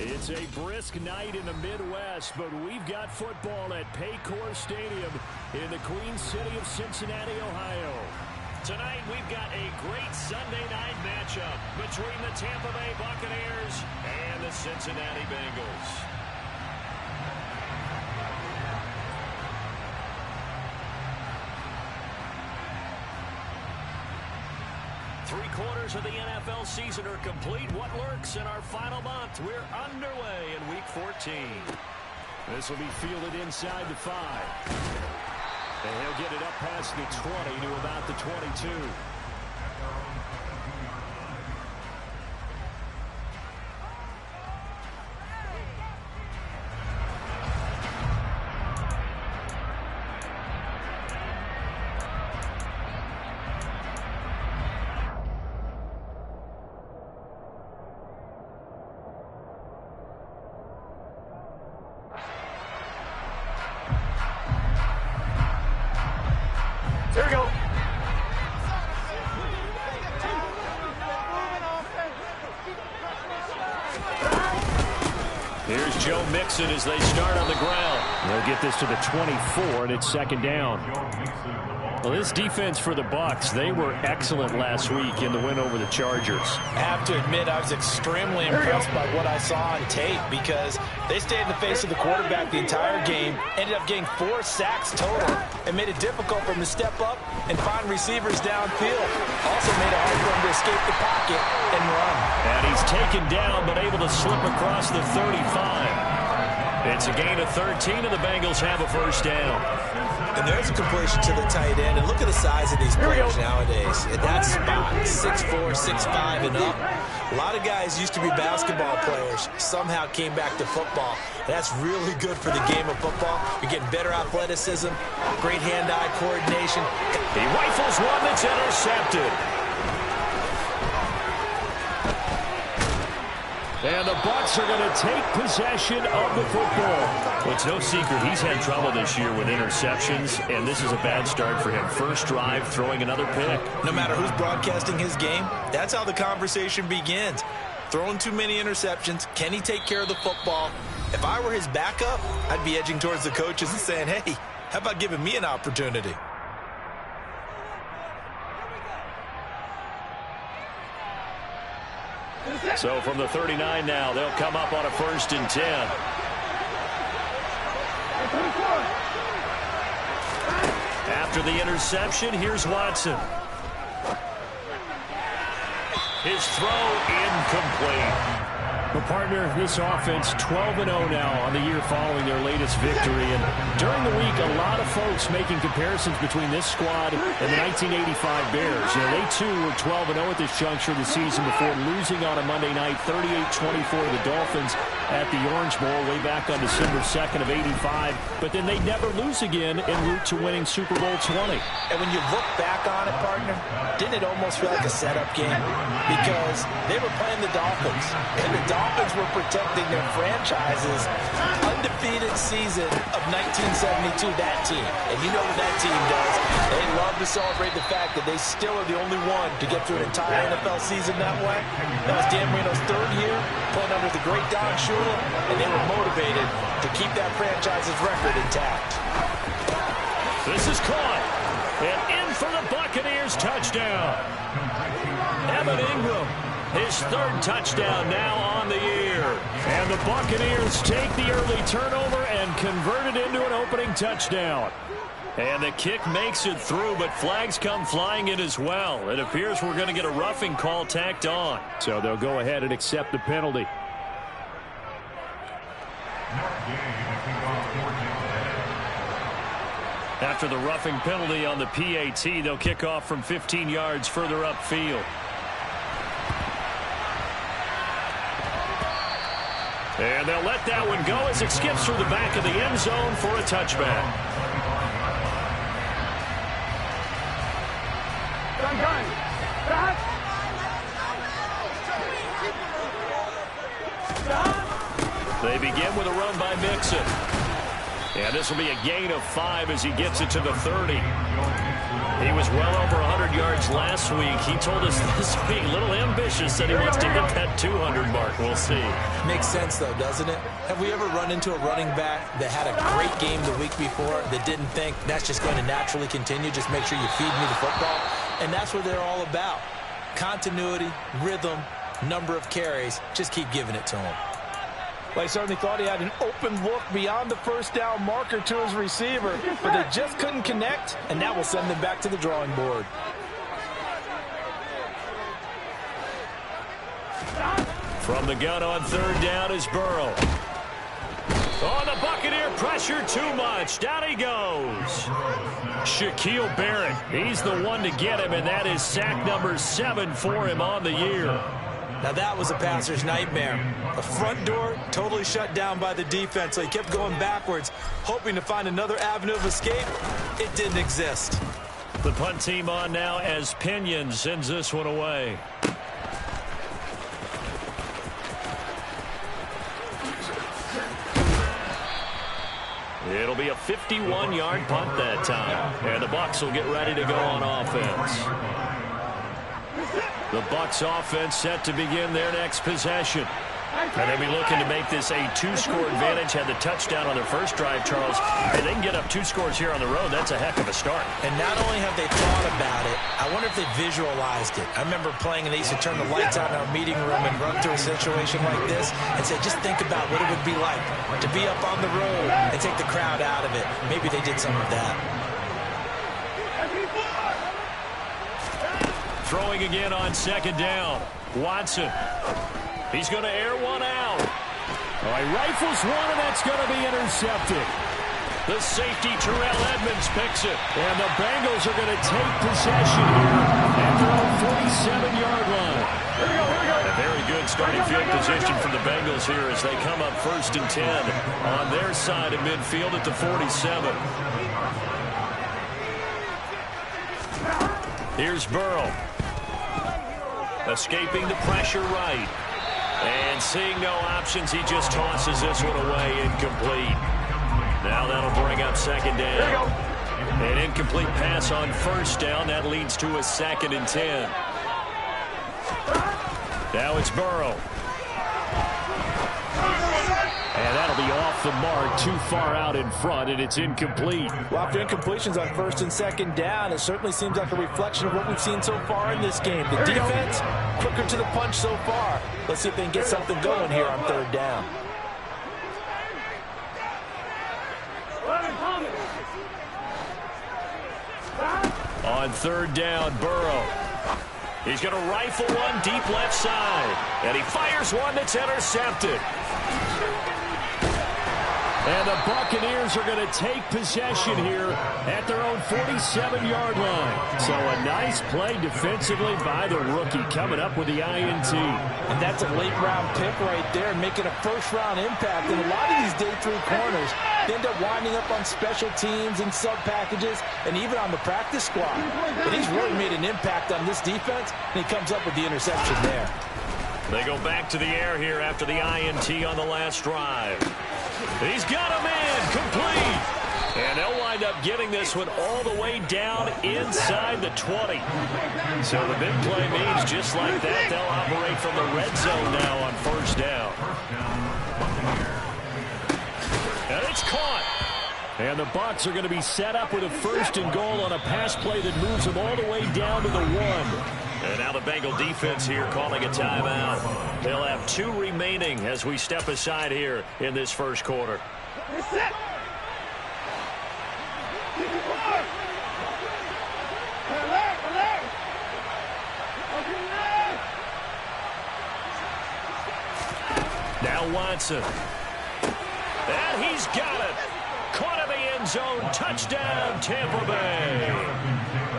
It's a brisk night in the Midwest, but we've got football at Paycor Stadium in the Queen City of Cincinnati, Ohio. Tonight, we've got a great Sunday night matchup between the Tampa Bay Buccaneers and the Cincinnati Bengals. Three-quarters of the NFL season are complete. What lurks in our final month? We're underway in Week 14. This will be fielded inside the 5. And he'll get it up past the 20 to about the 22. Here we go. Here's Joe Mixon as they start on the ground. They'll get this to the 24, and it's second down. Well, this defense for the Bucs, they were excellent last week in the win over the Chargers. I have to admit, I was extremely impressed by what I saw on tape because they stayed in the face of the quarterback the entire game, ended up getting 4 sacks total, and made it difficult for him to step up and find receivers downfield. Also made it hard for him to escape the pocket and run. And he's taken down but able to slip across the 35. It's a gain of 13, and the Bengals have a first down. And there's a completion to the tight end. And look at the size of these players nowadays. At that spot, 6'4", 6'5", and up. A lot of guys used to be basketball players, somehow came back to football. And that's really good for the game of football. You're getting better athleticism, great hand-eye coordination. He rifles one that's intercepted. And the Bucs are going to take possession of the football. Well, it's no secret he's had trouble this year with interceptions, and this is a bad start for him. First drive, throwing another pick. No matter who's broadcasting his game, that's how the conversation begins. Throwing too many interceptions. Can he take care of the football? If I were his backup, I'd be edging towards the coaches and saying, hey, how about giving me an opportunity? So from the 39 now, they'll come up on a 1st and 10. After the interception, here's Watson. His throw incomplete. The partner of this offense, 12-0 now on the year following their latest victory. And during the week, a lot of folks making comparisons between this squad and the 1985 Bears. You know, they too were 12-0 at this juncture of the season before losing on a Monday night, 38-24 to the Dolphins at the Orange Bowl way back on December 2nd of 85. But then they never lose again en route to winning Super Bowl 20. And when you look back on it, partner, didn't it almost feel like a setup game? Because they were playing the Dolphins, and the Dolphins were protecting their franchise's undefeated season of 1972, that team. And you know what that team does. They love to celebrate the fact that they still are the only one to get through an entire NFL season that way. That was Dan Marino's 3rd year, playing under the great Don Shula, and they were motivated to keep that franchise's record intact. This is caught. And in for the Buccaneers touchdown. Evan Ingram, his 3rd touchdown now on the year. And the Buccaneers take the early turnover and convert it into an opening touchdown. And the kick makes it through, but flags come flying in as well. It appears we're going to get a roughing call tacked on. So they'll go ahead and accept the penalty. After the roughing penalty on the PAT, they'll kick off from 15 yards further upfield. And they'll let that one go as it skips through the back of the end zone for a touchback. They begin with a run by Mixon. And this will be a gain of 5 as he gets it to the 30. He was well over 100 yards last week. He told us this week, a little ambitious, that he wants to hit that 200 mark. We'll see. Makes sense, though, doesn't it? Have we ever run into a running back that had a great game the week before that didn't think that's just going to naturally continue? Just make sure you feed me the football. And that's what they're all about. Continuity, rhythm, number of carries. Just keep giving it to him. Well, he certainly thought he had an open look beyond the first down marker to his receiver, but they just couldn't connect, and that will send them back to the drawing board. From the gun on third down is Burrow. Oh, the Buccaneer pressure too much. Down he goes. Shaquille Barrett, he's the one to get him, and that is sack number 7 for him on the year. Now that was a passer's nightmare. The front door totally shut down by the defense, so he kept going backwards, hoping to find another avenue of escape. It didn't exist. The punt team on now as Pinion sends this one away. It'll be a 51-yard punt that time, and the Bucs will get ready to go on offense. The Bucs offense set to begin their next possession. And they'll be looking to make this a 2-score advantage. Had the touchdown on their first drive, Charles. And they can get up 2 scores here on the road. That's a heck of a start. And not only have they thought about it, I wonder if they visualized it. I remember playing, and they used to turn the lights out in our meeting room and run through a situation like this and say, just think about what it would be like to be up on the road and take the crowd out of it. Maybe they did some of that. Throwing again on second down. Watson. He's going to air one out. Oh, he rifles one, and that's going to be intercepted. The safety, Terrell Edmonds, picks it. And the Bengals are going to take possession here at their own 47-yard line. A very good starting field position for the Bengals here as they come up 1st and 10 on their side of midfield at the 47. Here's Burrow. Escaping the pressure right. And seeing no options, he just tosses this one away, incomplete. Now that'll bring up second down. An incomplete pass on first down. That leads to a 2nd and 10. Now it's Burrow. And that'll be off the mark, too far out in front, and it's incomplete. Well, after incompletions on 1st and 2nd down, it certainly seems like a reflection of what we've seen so far in this game. The defense, quicker to the punch so far. Let's see if they can get something going here on 3rd down. On 3rd down, Burrow. He's going to rifle one deep left side. And he fires one that's intercepted. And the Buccaneers are going to take possession here at their own 47-yard line. So a nice play defensively by the rookie coming up with the INT. And that's a late-round pick right there, making a first-round impact. And a lot of these day 3 corners end up winding up on special teams and sub-packages and even on the practice squad. But he's really made an impact on this defense, and he comes up with the interception there. They go back to the air here after the INT on the last drive. He's got him in, complete. And they'll wind up getting this one all the way down inside the 20. So the big play means just like that, they'll operate from the red zone now on 1st down. And it's caught. And the Bucs are going to be set up with a 1st and goal on a pass play that moves them all the way down to the 1. And now the Bengal defense here calling a timeout. They'll have 2 remaining as we step aside here in this 1st quarter. Now Watson. And he's got it. Caught in the end zone. Touchdown, Tampa Bay.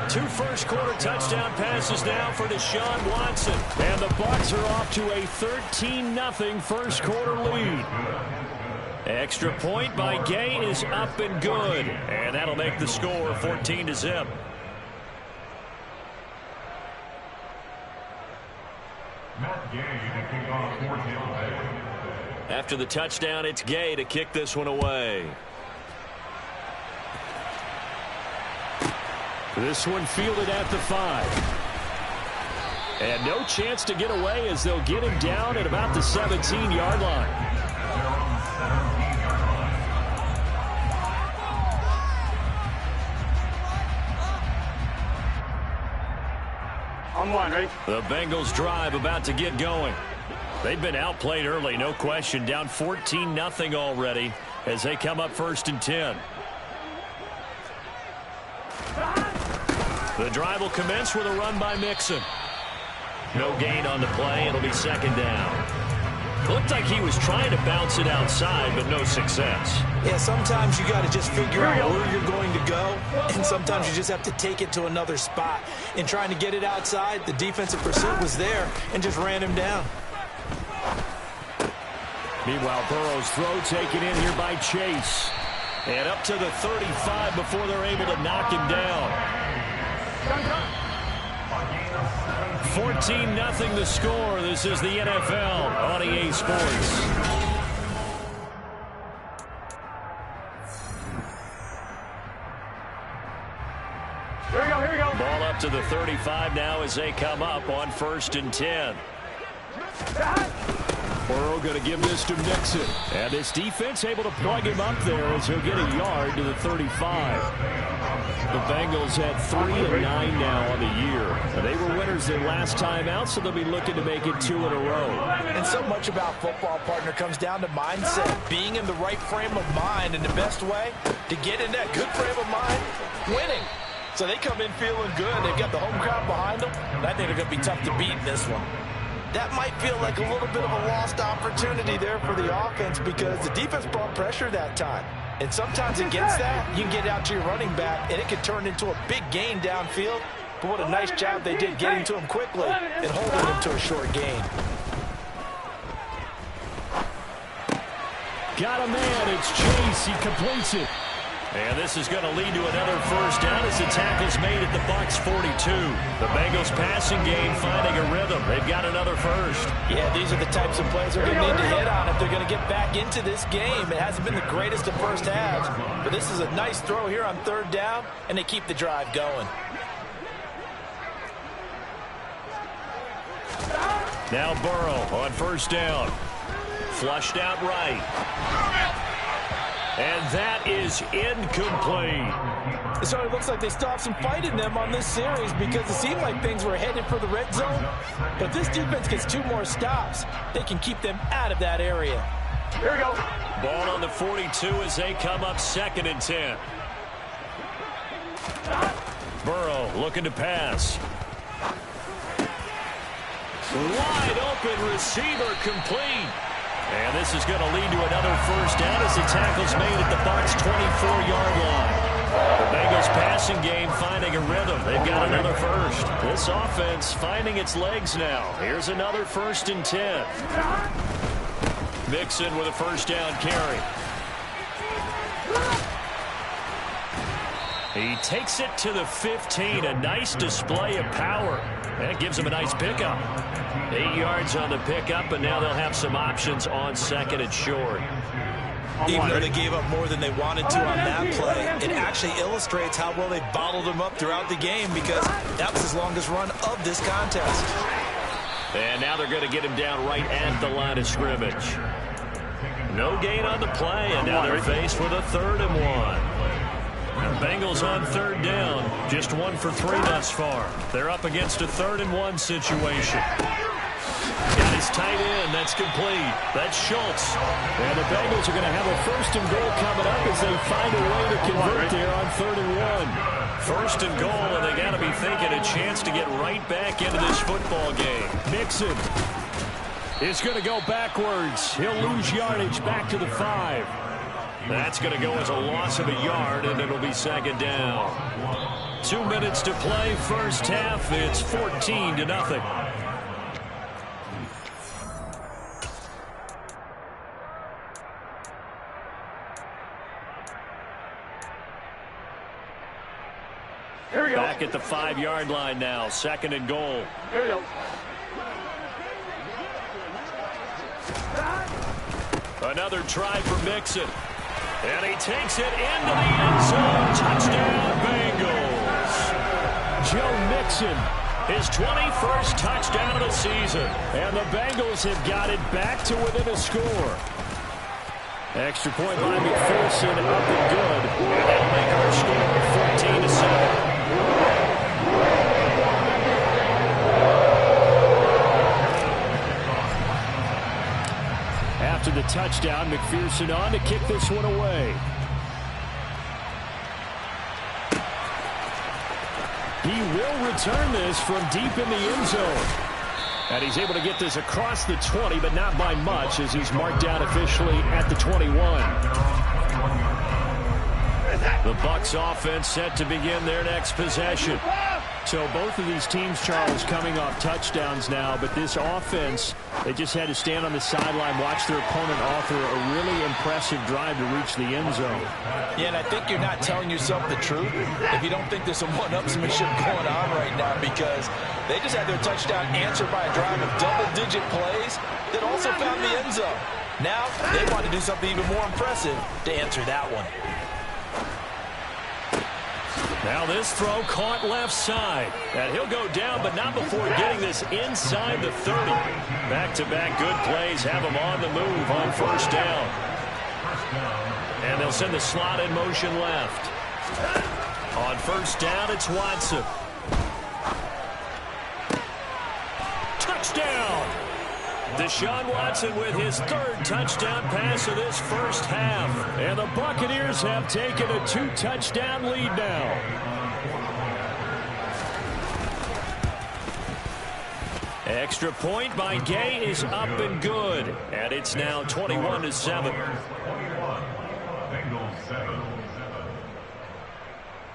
2 first-quarter touchdown passes now for Deshaun Watson. And the Bucs are off to a 13-0 first-quarter lead. Extra point by Gay is up and good. And that'll make the score 14-0. After the touchdown, it's Gay to kick this one away. This one fielded at the 5. And no chance to get away as they'll get him down at about the 17-yard line. On one, ready? The Bengals drive about to get going. They've been outplayed early, no question. Down 14-0 already as they come up 1st and 10. The drive will commence with a run by Mixon. No gain on the play. It'll be 2nd down. Looked like he was trying to bounce it outside, but no success. Yeah, sometimes you got to just figure out where you're going to go, and sometimes you just have to take it to another spot. In trying to get it outside, the defensive pursuit was there and just ran him down. Meanwhile, Burrow's throw taken in here by Chase. And up to the 35 before they're able to knock him down. 14-0 the score. This is the NFL on EA Sports. Here we go. Ball up to the 35 now as they come up on 1st and 10. Burrow going to give this to Mixon. And this defense able to plug him up there as he'll get a yard to the 35. The Bengals had 3-9 now on the year. They were winners their last time out, so they'll be looking to make it 2 in a row. And so much about football, partner, comes down to mindset. Being in the right frame of mind, and the best way to get in that good frame of mind, winning. So they come in feeling good. They've got the home crowd behind them. And I think they're going to be tough to beat in this one. That might feel like a little bit of a lost opportunity there for the offense because the defense brought pressure that time. And sometimes against that, you can get out to your running back, and it can turn into a big gain downfield. But what a nice job they did getting to him quickly and holding him to a short gain. Got a man. It's Chase. He completes it. And this is going to lead to another 1st down as the tackle's made at the Bucs 42. The Bengals passing game finding a rhythm. They've got another 1st. Yeah, these are the types of plays they're going to need to hit on if they're going to get back into this game. It hasn't been the greatest of first halves, but this is a nice throw here on 3rd down, and they keep the drive going. Now Burrow on 1st down. Flushed out right. And that is incomplete. So it looks like they still have some fight in them on this series because it seemed like things were headed for the red zone. But if this defense gets 2 more stops, they can keep them out of that area. Here we go. Ball on the 42 as they come up 2nd and 10. Burrow looking to pass. Wide open receiver complete. And this is going to lead to another 1st down as the tackle's made at the Bucs 24-yard line. The Bengals passing game finding a rhythm. They've got another 1st. This offense finding its legs now. Here's another 1st and 10. Mixon with a 1st down carry. He takes it to the 15. A nice display of power. That gives him a nice pickup. 8 yards on the pickup, and now they'll have some options on 2nd and short. Even though they gave up more than they wanted to on that play, it actually illustrates how well they bottled them up throughout the game because that was his longest run of this contest. And now they're going to get him down right at the line of scrimmage. No gain on the play, and now they're faced with a 3rd and 1. Bengals on 3rd down, just 1 for 3 thus far. They're up against a 3rd and 1 situation. Got his tight end, that's complete. That's Schultz. And the Bengals are going to have a 1st and goal coming up as they find a way to convert there on 3rd and 1. 1st and goal, and they got to be thinking a chance to get right back into this football game. Mixon is going to go backwards. He'll lose yardage back to the 5. That's going to go as a loss of a yard, and it'll be 2nd down. 2 minutes to play, 1st half. It's 14-0. Here we go. Back at the 5-yard line now, 2nd and goal. Here we go. Another try for Mixon. And he takes it into the end zone. Touchdown, Bengals. Joe Mixon, his 21st touchdown of the season. And the Bengals have got it back to within a score. Extra point by McPherson, up and good. And that'll make our score 14-7. After the touchdown, McPherson on to kick this one away. He will return this from deep in the end zone. And he's able to get this across the 20, but not by much, as he's marked down officially at the 21. The Bucs offense set to begin their next possession. So both of these teams, Charles, coming off touchdowns now, but this offense, they just had to stand on the sideline, watch their opponent offer a really impressive drive to reach the end zone. Yeah, and I think you're not telling yourself the truth if you don't think there's some one-upsmanship going on right now, because they just had their touchdown answered by a drive of double-digit plays that also found the end zone. Now they want to do something even more impressive to answer that one. Now this throw caught left side. And he'll go down, but not before getting this inside the 30. Back-to-back good plays have him on the move on first down. And they'll send the slot in motion left. On first down, it's Watson. Touchdown! Deshaun Watson with his third touchdown pass of this first half. And the Buccaneers have taken a 2-touchdown lead now. Extra point by Gay is up and good. And it's now 21-7. Bengals 7.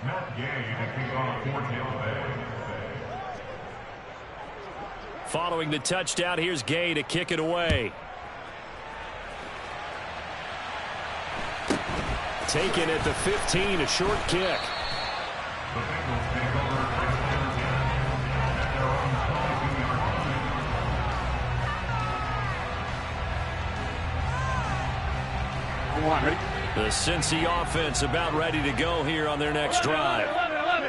Matt Gay to kick off for Tampa Bay. Following the touchdown, here's Gay to kick it away. Taken at the 15, a short kick. The Cincy offense about ready to go here on their next drive.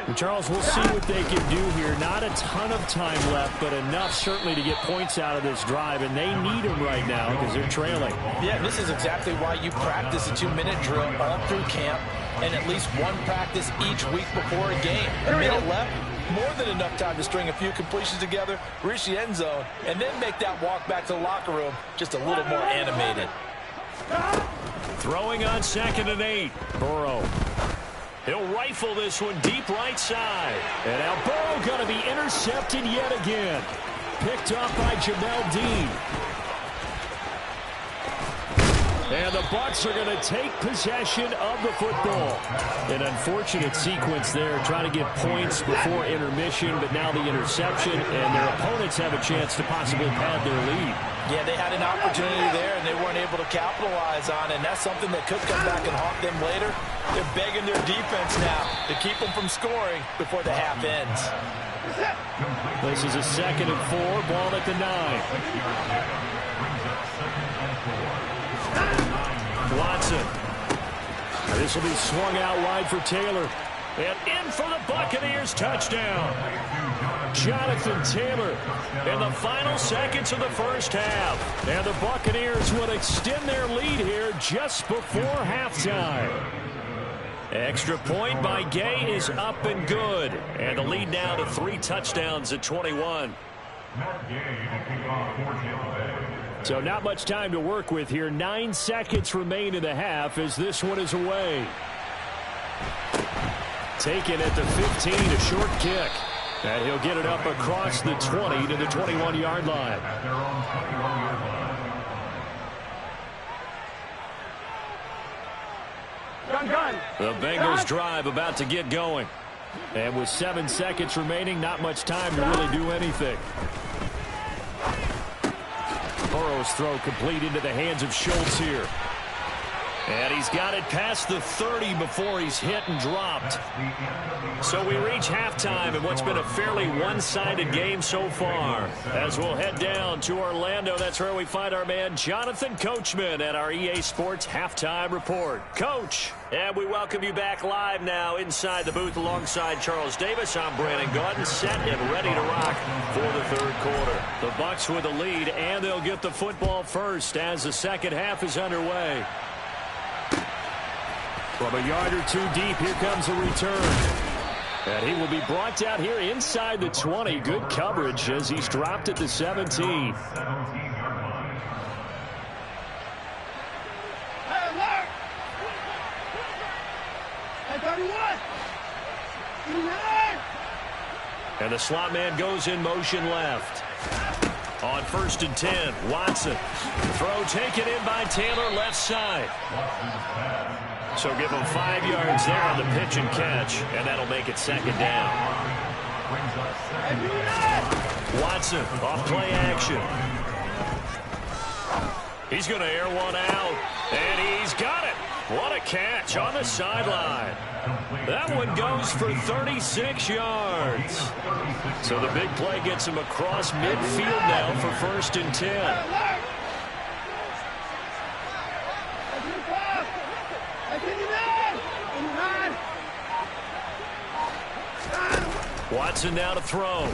And Charles, we'll see what they can do here. Not a ton of time left, but enough certainly to get points out of this drive, and they need them right now because they're trailing. Yeah, this is exactly why you practice a 2-minute drill all through camp and at least one practice each week before a game. A minute left, more than enough time to string a few completions together, reach the end zone, and then make that walk back to the locker room just a little more animated. Throwing on 2nd and 8. Burrow. He'll rifle this one deep right side. And now Burrow going to be intercepted yet again. Picked up by Jamel Dean. And the Bucs are going to take possession of the football. An unfortunate sequence there, trying to get points before intermission, but now the interception, and their opponents have a chance to possibly pad their lead. Yeah, they had an opportunity there, and they weren't able to capitalize on it, and that's something that could come back and haunt them later. They're begging their defense now to keep them from scoring before the half ends. This is a 2nd and 4, ball at the 9. Watson. This will be swung out wide for Taylor. And in for the Buccaneers, touchdown. Jonathan Taylor in the final seconds of the first half. And the Buccaneers will extend their lead here just before halftime. Extra point by Gay is up and good. And the lead now to 3 touchdowns at 21. Matt Gay to kick off for Tampa Bay. So not much time to work with here. 9 seconds remain in the half as this one is away. Taken at the 15, a short kick. And he'll get it up across the 20 to the 21-yard line. At their own 21-yard line. Gun. The Bengals drive about to get going. And with 7 seconds remaining, not much time to really do anything. Burrow's throw complete into the hands of Schultz here. And he's got it past the 30 before he's hit and dropped. So we reach halftime in what's been a fairly one-sided game so far. As we'll head down to Orlando, that's where we find our man Jonathan Coachman at our EA Sports Halftime Report. Coach, and we welcome you back live now inside the booth alongside Charles Davis. I'm Brandon Gaudin, set and ready to rock for the third quarter. The Bucs with the lead, and they'll get the football first as the second half is underway. From a yard or two deep, here comes a return. And he will be brought down here inside the 20. Good coverage as he's dropped at the 17. And the slot man goes in motion left. On 1st and 10, Watson. Throw taken in by Taylor, left side. So give him 5 yards there on the pitch and catch, and that'll make it second down. Watson off play action. He's going to air one out, and he's got it. What a catch on the sideline. That one goes for 36 yards. So the big play gets him across midfield now for 1st and 10. Watson now to throw.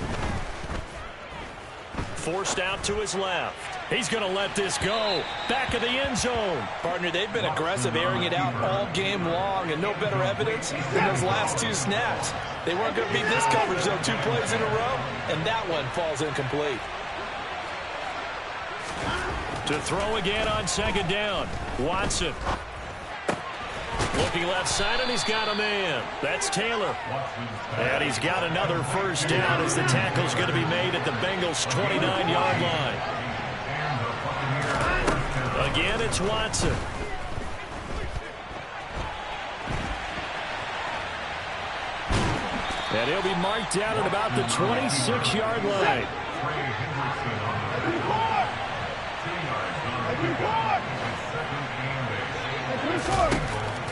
Forced out to his left. He's going to let this go. Back of the end zone. Partner, they've been aggressive, airing it out all game long, and no better evidence than those last 2 snaps. They weren't going to beat this coverage, though, 2 plays in a row, and that one falls incomplete. To throw again on 2nd down. Watson. Looking left side, and he's got a man. That's Taylor. And he's got another 1st down as the tackle's going to be made at the Bengals' 29-yard line. Again, it's Watson. And he'll be marked down at about the 26-yard line.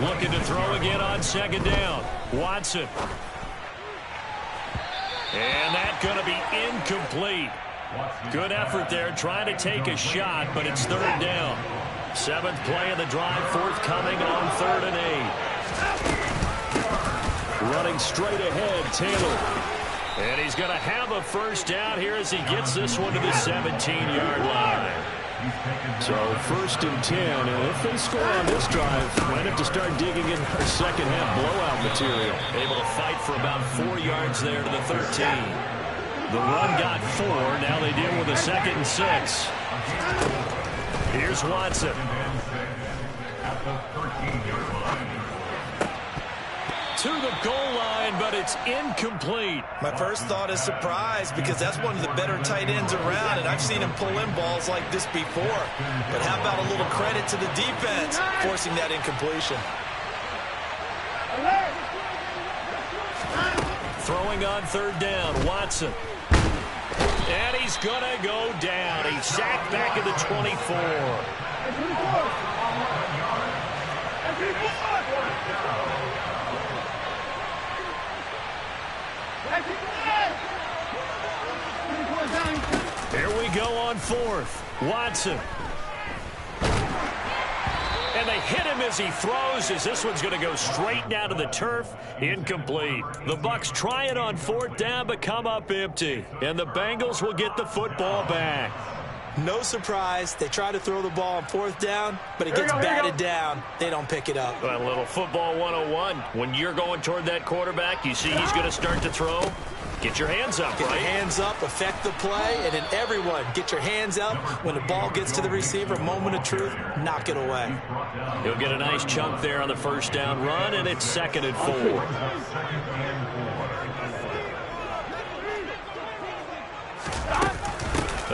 Looking to throw again on 2nd down. Watson. And that's going to be incomplete. Good effort there trying to take a shot, but it's 3rd down. 7th play of the drive, forthcoming on 3rd and 8. Running straight ahead, Taylor. And he's going to have a 1st down here as he gets this one to the 17-yard line. So 1st and 10, and if they score on this drive, might have to start digging in our second half blowout material. Able to fight for about 4 yards there to the 13. The run got 4. Now they deal with a 2nd and 6. Here's Watson. To the goal line, but it's incomplete. My first thought is surprise, because that's one of the better tight ends around, and I've seen him pull in balls like this before. But how about a little credit to the defense forcing that incompletion? Throwing on 3rd down, Watson. And he's going to go down. He's sacked back at the 24. Here we go on 4th. Watson. And they hit him as he throws, as this one's going to go straight down to the turf. Incomplete. The Bucs try it on 4th down, but come up empty. And the Bengals will get the football back. No surprise. They try to throw the ball on 4th down, but it gets batted down. They don't pick it up. A little football 101. When you're going toward that quarterback, you see he's going to start to throw. Get your hands up, Get right? your hands up, affect the play, and then everyone get your hands up. When the ball gets to the receiver, moment of truth, knock it away. He'll get a nice chunk there on the 1st down run, and it's 2nd and 4.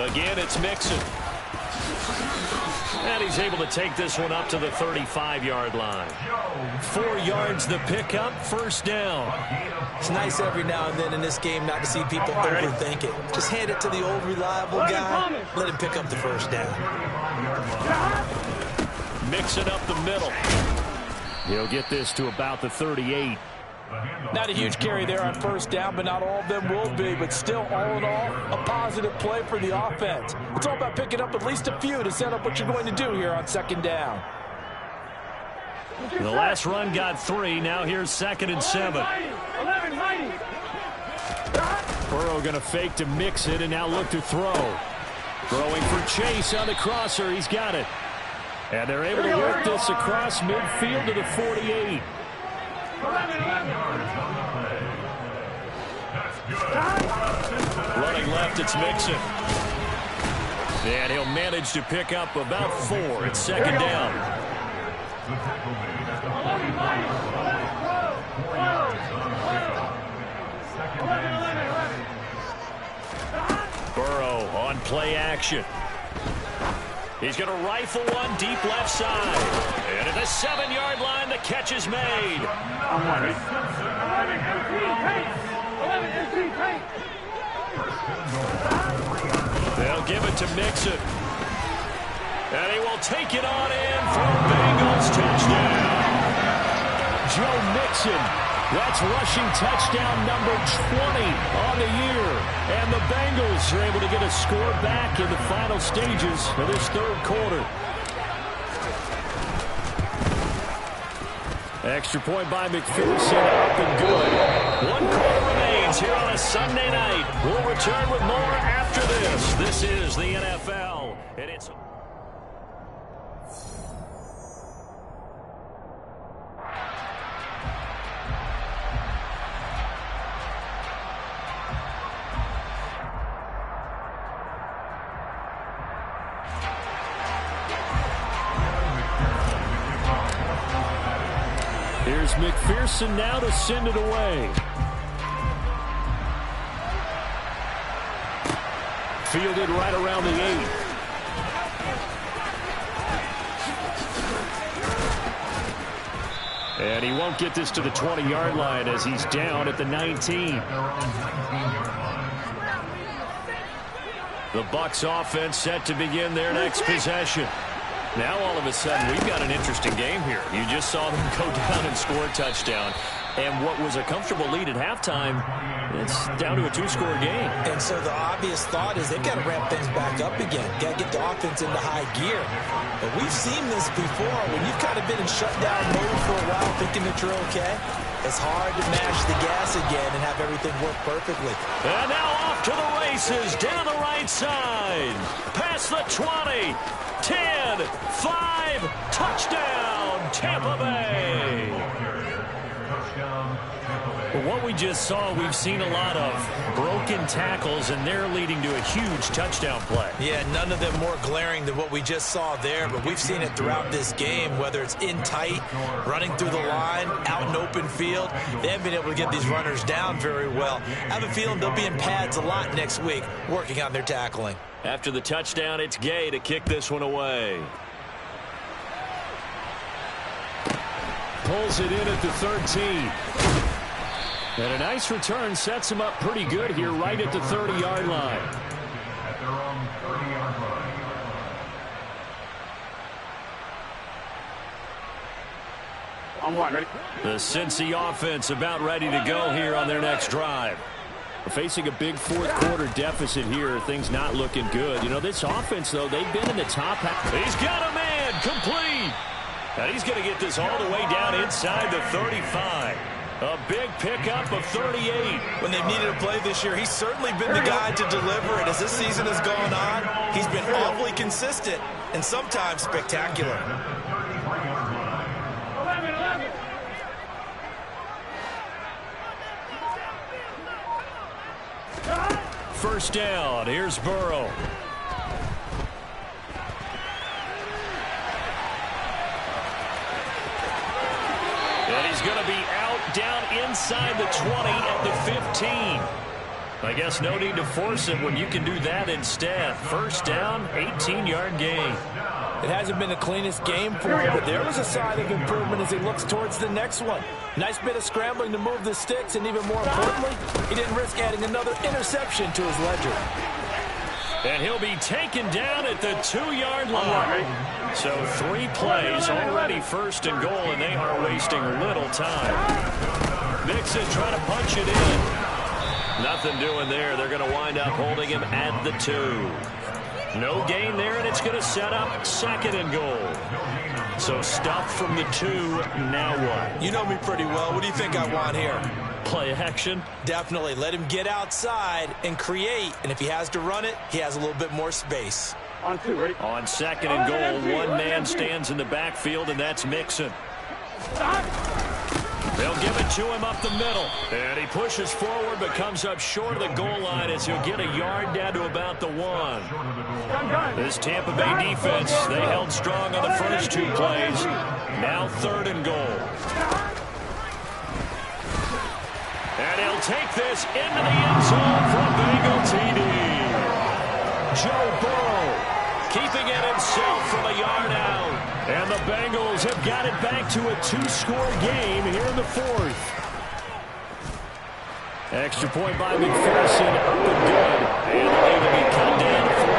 Again, it's Mixon. And he's able to take this one up to the 35-yard line. 4 yards the pickup, 1st down. It's nice every now and then in this game not to see people overthink it. Just hand it to the old reliable guy. Let him pick up the 1st down. Mixing up the middle. He'll get this to about the 38. Not a huge carry there on first down, but not all of them will be. But still, all in all, a positive play for the offense. It's all about picking up at least a few to set up what you're going to do here on second down. The last run got 3. Now here's 2nd and 7. Burrow going to fake to mix it and now look to throw. Throwing for Chase on the crosser. He's got it. And they're able to work this across midfield to the 48. Running left, it's Mixon. And he'll manage to pick up about 4. It's 2nd down. Burrow on play action. He's going to rifle one deep left side. And at the 7-yard line, the catch is made. They'll give it to Mixon. And he will take it on in for a Bengals touchdown. Joe Mixon. That's rushing touchdown number 20 on the year. And the Bengals are able to get a score back in the final stages of this third quarter. Extra point by McPherson, up and good. 1 quarter remains here on a Sunday night. We'll return with more after this. This is the NFL, and it's... Here's McPherson now to send it away. Fielded right around the 8. And he won't get this to the 20-yard line as he's down at the 19. The Bucs offense set to begin their next possession. Now, all of a sudden, we've got an interesting game here. You just saw them go down and score a touchdown. And what was a comfortable lead at halftime, it's down to a 2-score game. And so the obvious thought is they've got to ramp things back up again. Got to get the offense into high gear. But we've seen this before when you've kind of been in shutdown mode for a while thinking that you're okay. It's hard to mash the gas again and have everything work perfectly. And now off to the races, down the right side. Past the 20. 10, 5, touchdown, Tampa Bay. Well, what we just saw, we've seen a lot of broken tackles, and they're leading to a huge touchdown play. Yeah, none of them more glaring than what we just saw there, but we've seen it throughout this game, whether it's in tight, running through the line, out in open field. They haven't been able to get these runners down very well. I have a feeling they'll be in pads a lot next week, working on their tackling. After the touchdown, it's Gay to kick this one away. Pulls it in at the 13. And a nice return sets him up pretty good here right at the 30-yard line. At their own 30-yard line. On one, ready? The Cincy offense about ready to go here on their next drive. Facing a big fourth quarter deficit here, things not looking good. You know, this offense, though, they've been in the top half. He's got a man, complete. And he's going to get this all the way down inside the 35. A big pickup of 38. When they've needed a play this year, he's certainly been the guy to deliver it. As this season has gone on, he's been awfully consistent and sometimes spectacular. First down, here's Burrow. And he's going to be out down inside the 20 at the 15. I guess no need to force it when you can do that instead. First down, 18-yard gain. It hasn't been the cleanest game for him, but there was a sign of improvement as he looks towards the next one. Nice bit of scrambling to move the sticks, and even more importantly, he didn't risk adding another interception to his ledger. And he'll be taken down at the 2-yard line. So 3 plays, already first and goal, and they are wasting little time. Mixon trying to punch it in. Nothing doing there. They're going to wind up holding him at the 2. No gain there, and it's going to set up 2nd and goal. So stuff from the 2. Now what? You know me pretty well. What do you think I want here? Play action? Definitely. Let him get outside and create. And if he has to run it, he has a little bit more space. On 2, ready? On 2nd and goal, one man stands in the backfield, and that's Mixon. They'll give it to him up the middle. And he pushes forward but comes up short of the goal line as he'll get a yard down to about the 1. This Tampa Bay defense, they held strong on the first 2 plays. Now 3rd and goal. And he'll take this into the end zone for a Bengal TD. Joe Burrow keeping it himself from a yard out. And the Bengals have got it back to a 2-score game here in the 4th. Extra point by McPherson, up and good. And the lead will be cut down to 14.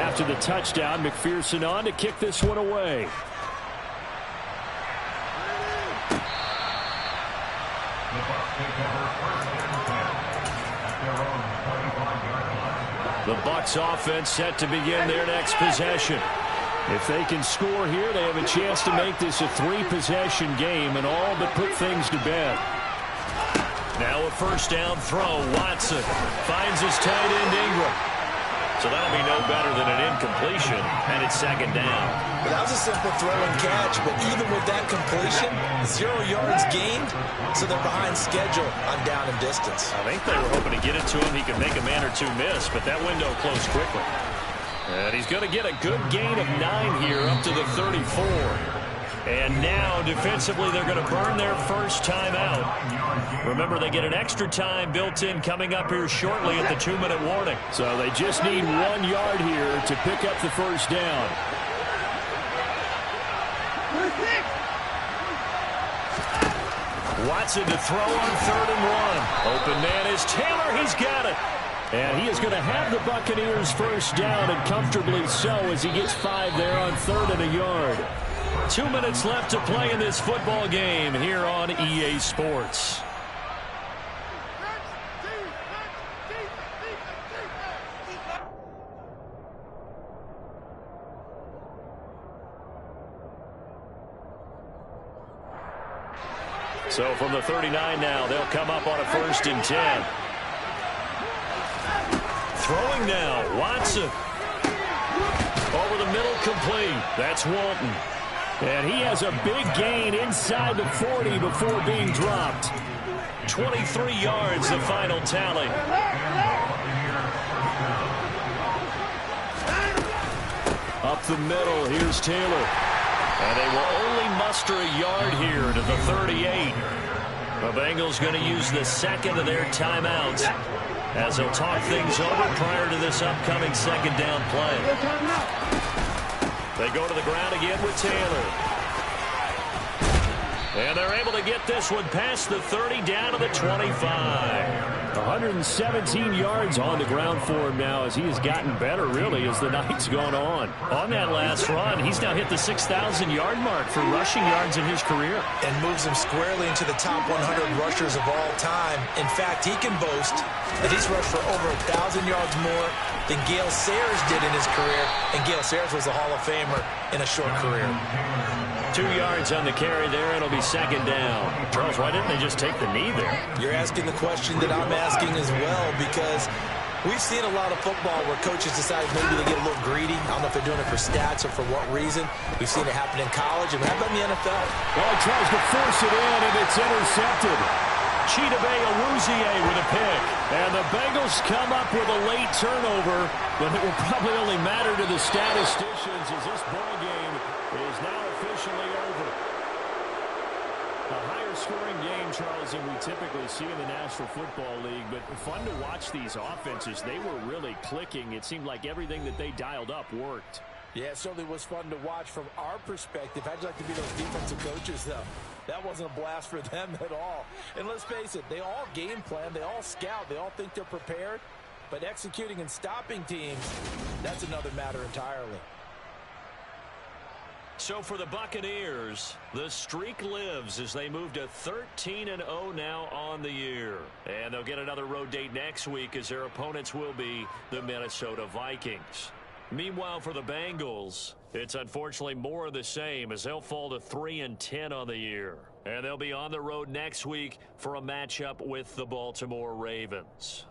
After the touchdown, McPherson on to kick this one away. The Bucs offense set to begin their next possession. If they can score here, they have a chance to make this a 3-possession game and all but put things to bed. Now a first down throw. Watson finds his tight end Ingram. So that'll be no better than an incompletion, and it's 2nd down. Well, that was a simple throw and catch, but even with that completion, 0 yards gained, so they're behind schedule on down and distance. I think they were hoping to get it to him. He could make a man or 2 miss, but that window closed quickly. And he's going to get a good gain of 9 here up to the 34. And now, defensively, they're going to burn their first time out. Remember, they get an extra time built in coming up here shortly at the 2-minute warning. So they just need 1 yard here to pick up the first down. Watson to throw on 3rd and 1. Open man is Taylor. He's got it. And he is going to have the Buccaneers first down, and comfortably so, as he gets 5 there on 3rd and a yard. 2 minutes left to play in this football game here on EA Sports. So from the 39 now, they'll come up on a 1st and 10. Throwing now, Watson. Over the middle, complete. That's Walton. And he has a big gain inside the 40 before being dropped. 23 yards, the final tally. Up the middle, here's Taylor. And they will only muster a yard here to the 38. The Bengals going to use the 2nd of their timeouts as they'll talk things over prior to this upcoming 2nd down play. They go to the ground again with Taylor. And they're able to get this one past the 30 down to the 25. 117 yards on the ground for him now as he has gotten better, really, as the night's gone on. On that last run, he's now hit the 6,000-yard mark for rushing yards in his career. And moves him squarely into the top 100 rushers of all time. In fact, he can boast that he's rushed for over 1,000 yards more than Gale Sayers did in his career. And Gale Sayers was a Hall of Famer in a short career. 2 yards on the carry there, and it'll be 2nd down. Charles, why didn't they just take the knee there? You're asking the question that I'm asking as well, because we've seen a lot of football where coaches decide maybe they get a little greedy. I don't know if they're doing it for stats or for what reason. We've seen it happen in college, and how about in the NFL? Well, he tries to force it in, and it's intercepted. Chidobe Awuzie with a pick. And the Bengals come up with a late turnover, but it will probably only matter to the statisticians as this ball game is now officially over. A higher scoring game, Charles, than we typically see in the National Football League, but fun to watch these offenses. They were really clicking. It seemed like everything that they dialed up worked. Yeah, it certainly was fun to watch from our perspective. How'd you like to be those defensive coaches, though? That wasn't a blast for them at all. And let's face it, they all game plan, they all scout, they all think they're prepared. But executing and stopping teams, that's another matter entirely. So for the Buccaneers, the streak lives as they move to 13-0 now on the year. And they'll get another road date next week as their opponents will be the Minnesota Vikings. Meanwhile, for the Bengals, it's unfortunately more of the same as they'll fall to 3-10 on the year. And they'll be on the road next week for a matchup with the Baltimore Ravens.